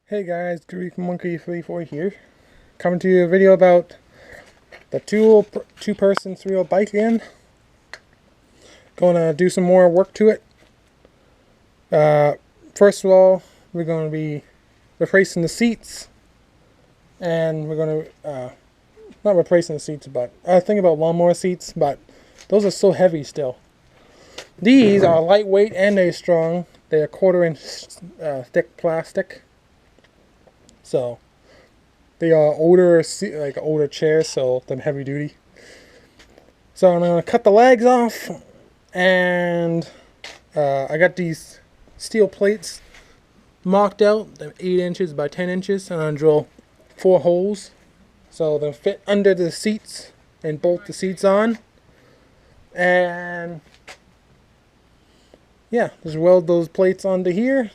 Hey guys, Greek Monkey 34 here, coming to you a video about the two-person 3-wheel bike again. Going to do some more work to it. First of all, we're going to be replacing the seats, and we're going to not replacing the seats, but I was thinking about lawnmower seats, but those are so heavy still. These are lightweight and they're strong. They're 1/4 inch thick plastic. So they are older, like older chairs, so they're heavy duty. So I'm gonna cut the legs off, and I got these steel plates marked out. They're 8 inches by 10 inches, and I'm gonna drill 4 holes so they'll fit under the seats and bolt the seats on. And yeah, just weld those plates onto here,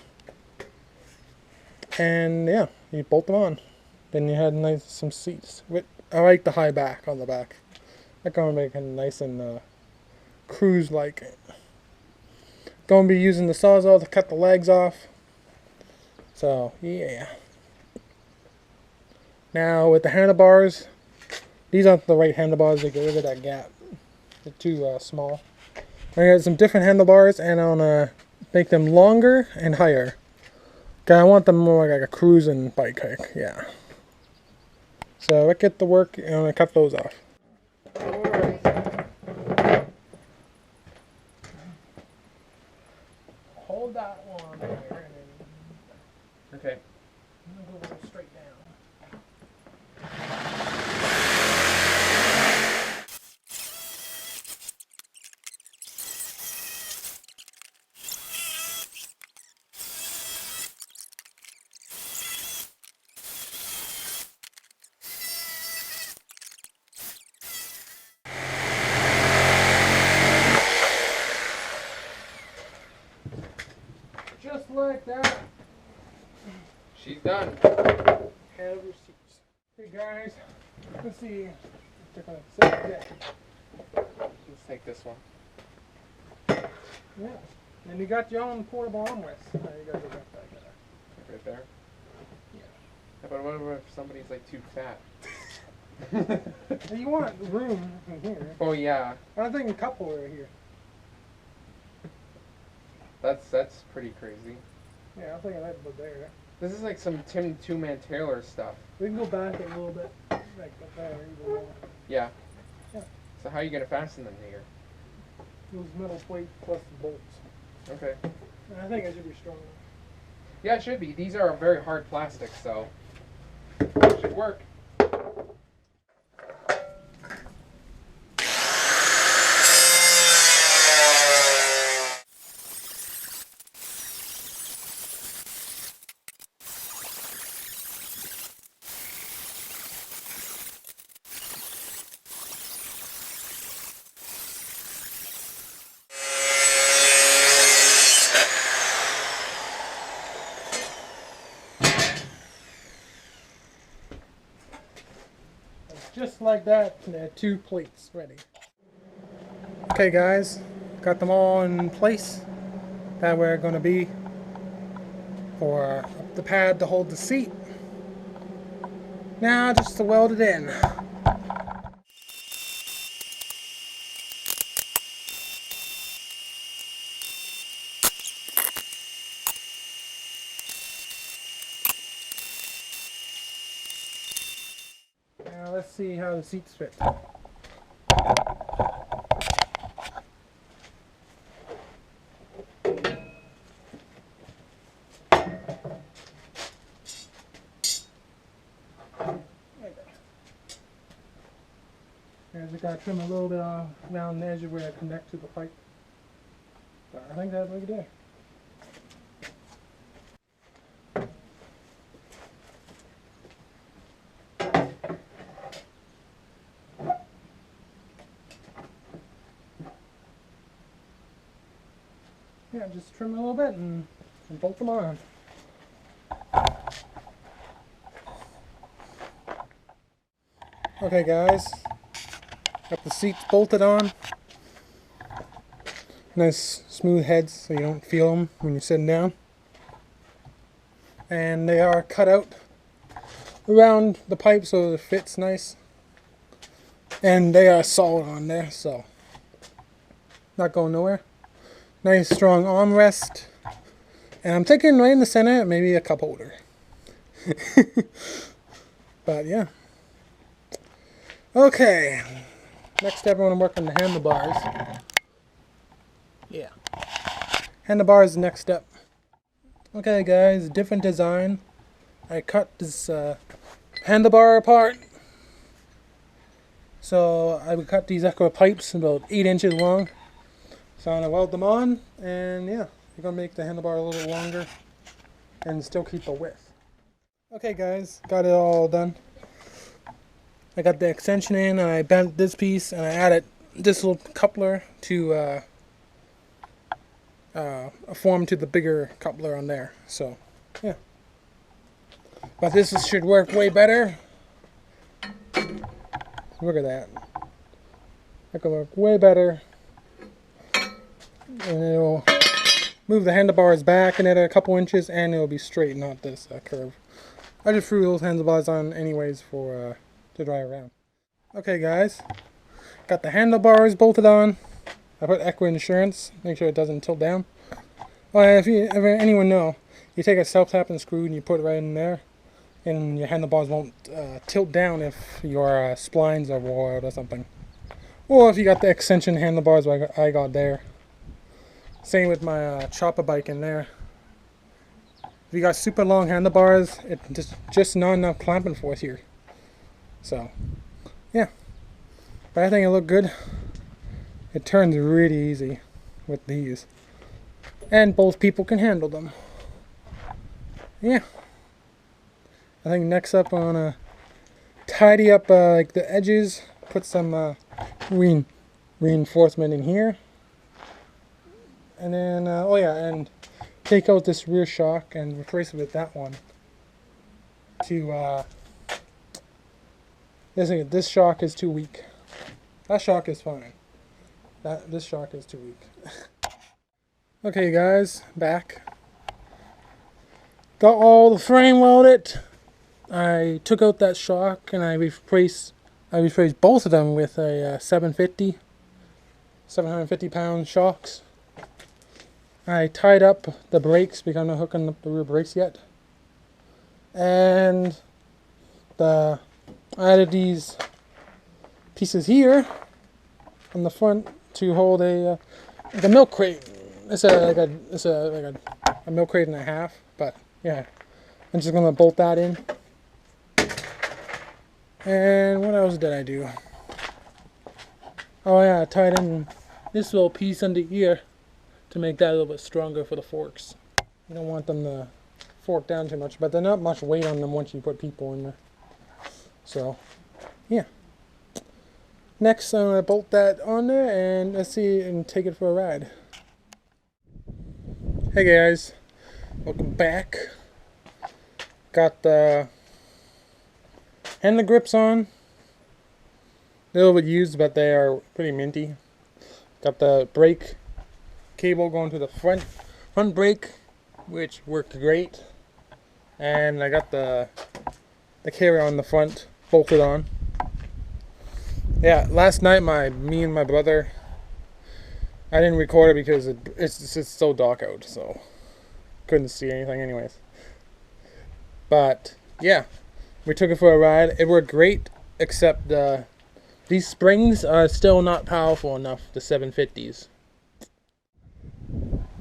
and yeah, you bolt them on. Then you had some seats. I like the high back on the back. That's gonna make it nice and cruise-like. Gonna be using the Sawzall to cut the legs off. So yeah. Now with the handlebars, these aren't the right handlebars. They get rid of that gap. They're too small. I got some different handlebars, and I'm gonna make them longer and higher. I want them more like a cruising bike hike, yeah. So let's get to work, and I'm gonna cut those off. Alright. Hold that one there, and then okay. I'm gonna go straight down. Just like that. She's done. Have your seats. Hey guys, let's see if they're gonna sit today. Let's take this one. Yeah. And you got your own portable armrest. You gotta go back there. Right there? Yeah. But what if somebody's like too fat? You want room in here. Oh yeah. I think a couple are here. That's pretty crazy. Yeah, I think I had to put there. This is like some Tim Two-Man Taylor stuff. We can go back a little bit, like up there, even more. Yeah. Yeah. So how are you gonna fasten them here? Those metal plate plus the bolts. Okay. And I think it should be strong enough. Yeah, it should be. These are very hard plastic, so it should work. Just like that, there are 2 plates ready. Okay guys, got them all in place. That where it's going to be for the pad to hold the seat. Now just to weld it in. Now let's see how the seats fit. I just gotta trim a little bit around the edge of where I connect to the pipe. But I think that's what we do. Yeah, just trim a little bit and bolt them on. Okay guys, got the seats bolted on. Nice smooth heads so you don't feel them when you're sitting down. and they are cut out around the pipe so it fits nice. And they are solid on there, so not going nowhere. Nice strong armrest. And I'm thinking right in the center, maybe a cup holder. But yeah. Okay. Next step, I want to work on the handlebars. Yeah. Handlebars is the next step. Okay guys, different design. I cut this handlebar apart. So I would cut these extra pipes about 8 inches long. So I'm going to weld them on, and yeah, we're going to make the handlebar a little longer and still keep the width. Okay guys, got it all done. I got the extension in, and I bent this piece, and I added this little coupler to form to the bigger coupler on there. So yeah, but this should work way better. Look at that. That can work way better. And it'll move the handlebars back another couple inches, and it'll be straight, not this curve. I just threw those handlebars on anyways for to dry around. Okay guys, got the handlebars bolted on. I put Equa insurance, make sure it doesn't tilt down. Well, if anyone know, you take a self-tapping screw and you put it right in there, and your handlebars won't tilt down if your splines are wore out or something. Or if you got the extension handlebars like I got there. Same with my chopper bike in there. If you got super long handlebars, it's just not enough clamping force here. So, yeah. But I think it looked good. It turns really easy with these. And both people can handle them. Yeah. I think next up I want to tidy up like the edges, put some reinforcement in here. And then, oh yeah, and take out this rear shock and replace it with that one. This shock is too weak. That shock is fine. This shock is too weak. Okay guys, back. Got all the frame welded. I took out that shock and I replaced both of them with a 750 pound shocks. I tied up the brakes because I'm not hooking up the rear brakes yet. And I added these pieces here on the front to hold like a milk crate. It's like a milk crate and a half, but yeah. I'm just gonna bolt that in. And what else did I do? Oh yeah, I tied in this little piece under here to make that a little bit stronger for the forks. You don't want them to fork down too much, but there's not much weight on them once you put people in there. So, yeah. Next, I'm gonna bolt that on there and let's see and take it for a ride. Hey guys, welcome back. Got the handle grips on. A little bit used, but they are pretty minty. Got the brake cable going to the front brake, which worked great. And I got the carrier on the front bolted on. Yeah, last night me and my brother, I didn't record it because it's just so dark out, so couldn't see anything anyways. But yeah, we took it for a ride. It worked great, except these springs are still not powerful enough, the 750s.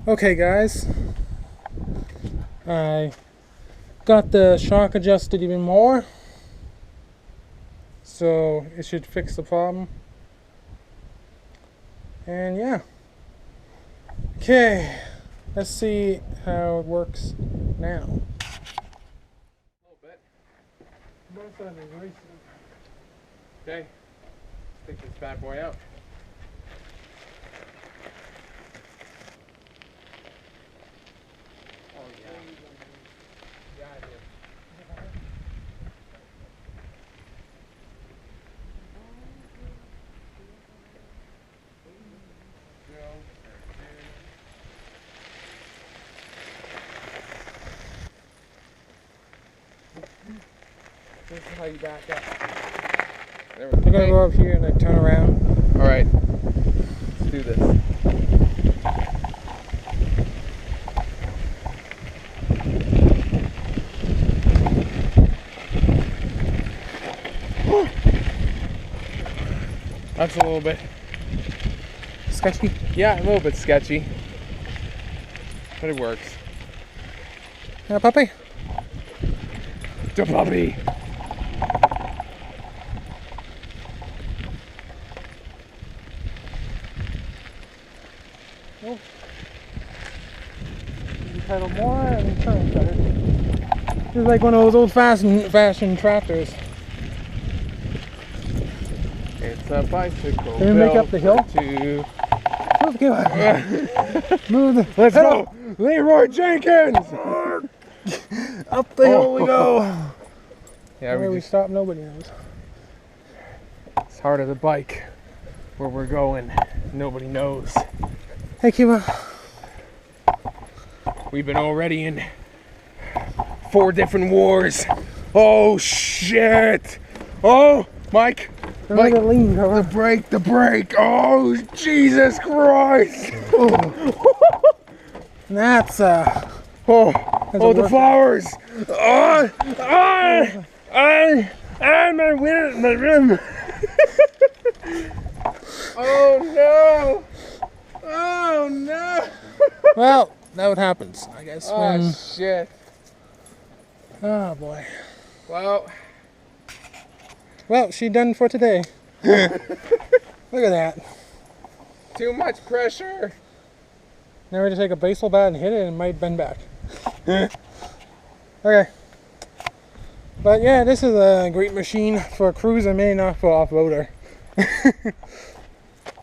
Okay guys, I got the shock adjusted even more, so it should fix the problem. And yeah, okay, let's see how it works now. A little bit. Okay, take this bad boy out. Oh yeah. Yeah, I did. This is how you back up. There You're gonna go up here and then turn around. Alright. Let's do this. That's a little bit Sketchy. yeah, a little bit sketchy. But it works. Yeah, puppy. The puppy. Oh. You pedal more and turn better. It's like one of those old-fashioned tractors. It's a bicycle. Can we make up the hill? Two. Move the Let's pedal. go, Leroy Jenkins. Up the hill we go. Yeah, Where we stop, nobody knows. It's hard of the bike. Where we're going, nobody knows. Hey, Cuba. We've been already in 4 different wars. Oh shit! Oh, Mike. Like a lean cover. The brake. Oh, Jesus Christ. That's Oh, That's oh, a the work- flowers. Oh, my rim. Oh no. Oh no. well, that what happens, I guess. Oh When, shit. oh boy. Well, She done for today. Look at that. too much pressure. Now we just take a baseball bat and hit it and it might bend back. Okay. But yeah, this is a great machine for a cruiser, maybe not for off-roader.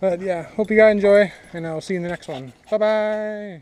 But yeah, hope you guys enjoy, and I'll see you in the next one. Bye-bye.